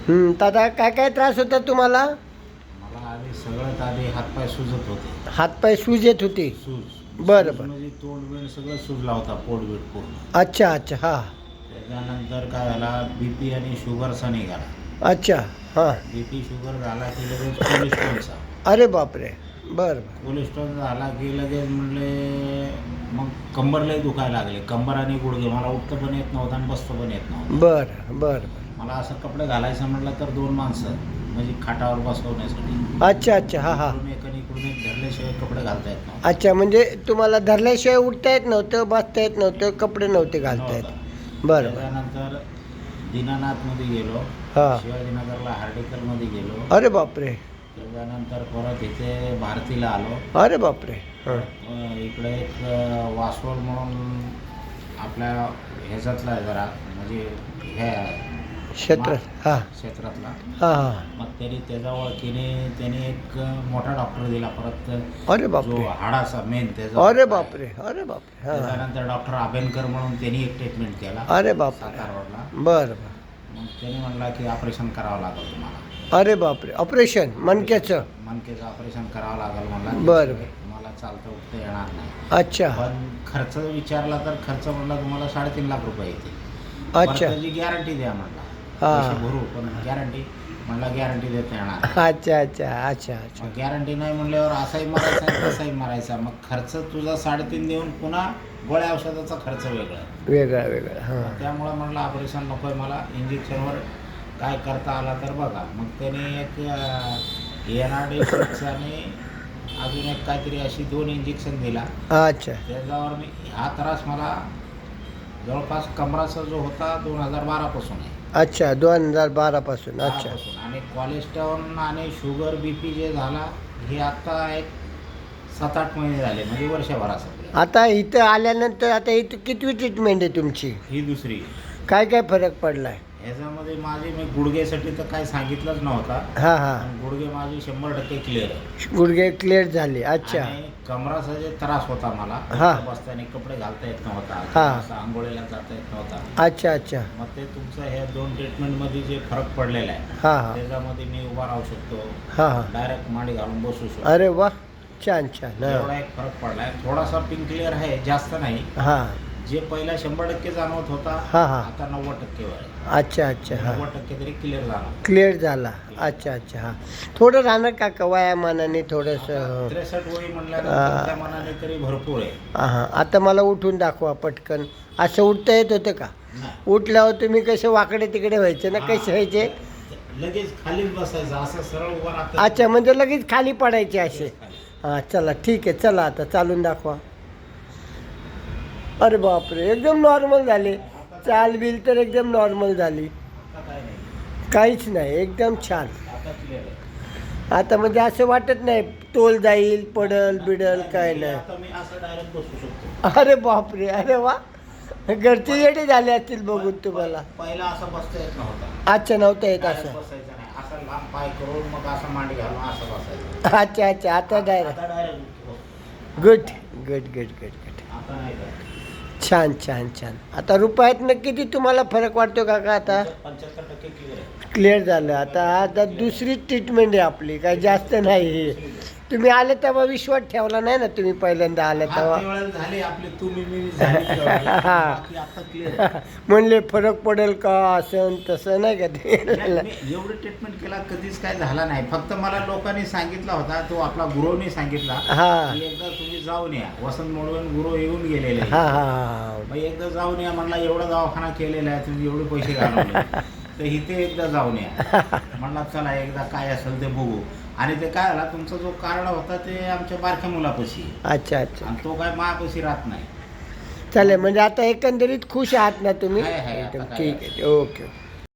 दादा काय काय त्रास होता तुम्हाला? मला आधी सगळ्यात आधी हातपाय सुजत होते. हातपाय सूज येत होते? सूज बरं सूज बरं. म्हणजे तोंड बिंड सगळं सुजला होता, पोटबीट पूर्ण. अच्छा अच्छा, हां. त्याच्यानंतर काय झाला, बीपी आणि शुगरचा निघाला. अच्छा, हां. बीपी शुगर झाला की लगेच कोलेस्ट्रॉलचा. अरे बापरे. बरं बरं. कोलेस्ट्रॉल झाला की लगेच म्हणले, मग कंबरलाही दुखायला लागले. कंबर आणि गुडघे, मला उठतं पण येत नव्हतं आणि बसतं पण येत नव्हतं. बरं बरं बरं. मला असं कपडे घालायचं म्हटलं तर 2 माणसं म्हणजे खाटावर बसवण्यासाठी. अच्छा अच्छा, हां हां. इकडून एक आणि इकडून एक धरल्याशिवाय कपडे घालता येत नव्हते. अच्छा, म्हणजे तुम्हाला धरल्याशिवाय उठता येत नव्हतं, बसता येत नव्हतं, कपडे नव्हते घालता येत. नव्हता. बरं बरं. त्याच्यानंतर दीनानाथमध्ये गेलो, हां. शिवाजीनगरला हार्डिकलमध्ये गेलो. अरे बापरे. त्याच्यानंतर परत इथे भारतीला आलो. अरे बापरे. हां. इकडे एक वासवल म्हणून आपल्या ह्याच्यातला आहे जरा, म्हणजे ह्या क्षेत्र, हां क्षेत्रातला. हां हां. मग त्याच्या ओळखीने त्याने एक मोठा डॉक्टर दिला परत, अरे जो बापरे. हाडाचा मेन त्याचा. अरे बापरे. अरे बापरे. हां. त्याच्यानंतर डॉक्टर आबेनकर म्हणून त्यांनी एक ट्रीटमेंट केला अरे बापरे. सातारा रोडला. बरं बरं. मग त्याने म्हणला की ऑपरेशन करावं लागेल तुम्हाला. अरे बापरे. ऑपरेशन मणक्याचं? मणक्याचं ऑपरेशन करावं लागेल म्हणला. बरं. मला चालतं उठता येणार नाही. अच्छा पण खर्च विचारला तर खर्च म्हणला तुम्हाला 3.5 लाख रुपये येते. अच्छा. त्याची गॅरंटी द्या म्हणला. हां. पैसे भरू पण गॅरंटी. म्हणला गॅरंटी देता येणार. अच्छा अच्छा अच्छा अच्छा. मग गॅरंटी नाही म्हणल्यावर असाही मारायचा तसाही मारायचा. मग खर्च तुझा 3.5 देऊन पुन्हा गोळ्या औषधाचा खर्च वेगळा. वेगळा वेगळा. हां. त्यामुळं म्हणलं ऑपरेशन नको आहे मला, इंजेक्शनवर काय करता आला तर बघा. मग त्याने एक एनआरडी आणि अजून एक काहीतरी अशी 2 इंजेक्शन दिला. अच्छा त्याच्यावर मी हा त्रास मला जवळपास कमराचा जो होता 2012 पासून आहे. अच्छा, 2012 पासून. अच्छा तेव्हापासून. आणि कोलेस्ट्रॉल आणि शुगर बीपी जे झाला हे आता एक 7-8 महिने झाले, म्हणजे वर्षभराचं. आता इथं आल्यानंतर आता इथं कितवी ट्रीटमेंट आहे तुमची? ही दुसरी. काय काय फरक पडलाय? ह्याच्यामध्ये माझे मी गुडघेसाठी तर काही सांगितलंच नव्हता. हां हां. पण गुडघे माझे 100% क्लिअर आहे. गुडघे क्लिअर झाले. अच्छा. आणि कमराचा जे त्रास होता मला, हा. बसताना कपडे घालता येत नव्हता, हा. असं आंघोळीला जाता येत नव्हता. अच्छा अच्छा. मग ते तुमचं ह्या 2 ट्रीटमेंटमध्ये जे फरक पडलेला आहे, हां हां त्याच्यामध्ये मी उभा राहू शकतो, हां हां. डायरेक्ट मांडी घालून बसू शकतो. अरे वा, छान छान. हां एवढा एक फरक पडलाय. थोडासा पिंक क्लिअर आहे, जास्त नाही. हां जे पहिला 100% जाणवत होता, हां हां. आता 90% आहे. अच्छा अच्छा. हां, 90% तरी क्लिअर झाला. क्लिअर झाला. अच्छा अच्छा. हां, थोडं राहणार का वयामानाने थोडंसं? 63 वय हा. म्हणल्यानंतर त्या मनाने तरी भरपूर आहे. हां हां. आता मला उठून दाखवा पटकन. असं उठता येत होतं का? नाही. उठल्यावर तुम्ही कसे वाकडे तिकडे व्हायचे ना, कसे व्हायचे? लगेच खालीच बसायचं, असं सरळ उभा राहतं. अच्छा, म्हणजे लगेच खाली पडायचे असे. हां, चला ठीक आहे. चला आता चालून दाखवा. अरे बापरे, एकदम नॉर्मल झाले. चाल बिल तर एकदम नॉर्मल झाली. आता काय नाही, काहीच नाही, एकदम छान. आता क्लिअर आहे. आता म्हणजे असं वाटत नाही तोल जाईल, पडल बिडल, काय नाही. आता मी असं डायरेक्ट बसू शकतो. अरे बापरे. अरे वा, घरचे येडे झाले असतील बघून तुम्हाला. पहिला असं बसता येत नव्हता. अच्छा, नव्हतं येत Direct असं. बसायचं नाही, असं लांब पाय करून मग असं मांडी घालून असं बसायचं. अच्छा अच्छा. आता डायरेक्ट. आता direct good good good good good. आता नाही काय. छान छान छान. आता रुपयातनं किती तुम्हाला फरक वाटतो काका आता? 75% क्लिअर आहे. क्लिअर झालं. आता दुसरी ट्रीटमेंट आहे आपली, काय जास्त नाही. हे तुम्ही आले तेव्हा विश्वास ठेवला नाही ना तुम्ही पहिल्यांदा आले तेव्हा. वेळेला झाली आपली तुम्ही मी झाली. बाकी आता क्लिअर. म्हणले फरक पडेल का, असं तसं नाही का ते. एवढं ट्रीटमेंट केला कधीच काय झाला नाही. फक्त मला लोकांनी सांगितला होता, तो आपला गुरुनी सांगितला हां की एकदा तुम्ही जाऊन या. वसंत मोडवन गुरु येऊन गेलेले आहे. हां हां. मग एकदा जाऊन या म्हणला, एवढा दवाखाना केलेला आहे तुम्ही, एवढे पैसे घालवले तर इथे एकदा जाऊन या. म्हणला चला एकदा काय असेल ते बघू. आणि ते काय झाला, तुमचा जो कार्ड होता ते आमच्या बारक्या मुलापाशी आहे. अच्छा अच्छा. आणि तो काय मापाशी राहत नाही. चालेल, म्हणजे आता एकंदरीत खुश आहात ना तुम्ही? आहे, आता एकदम काय ठीक आहे. ओके.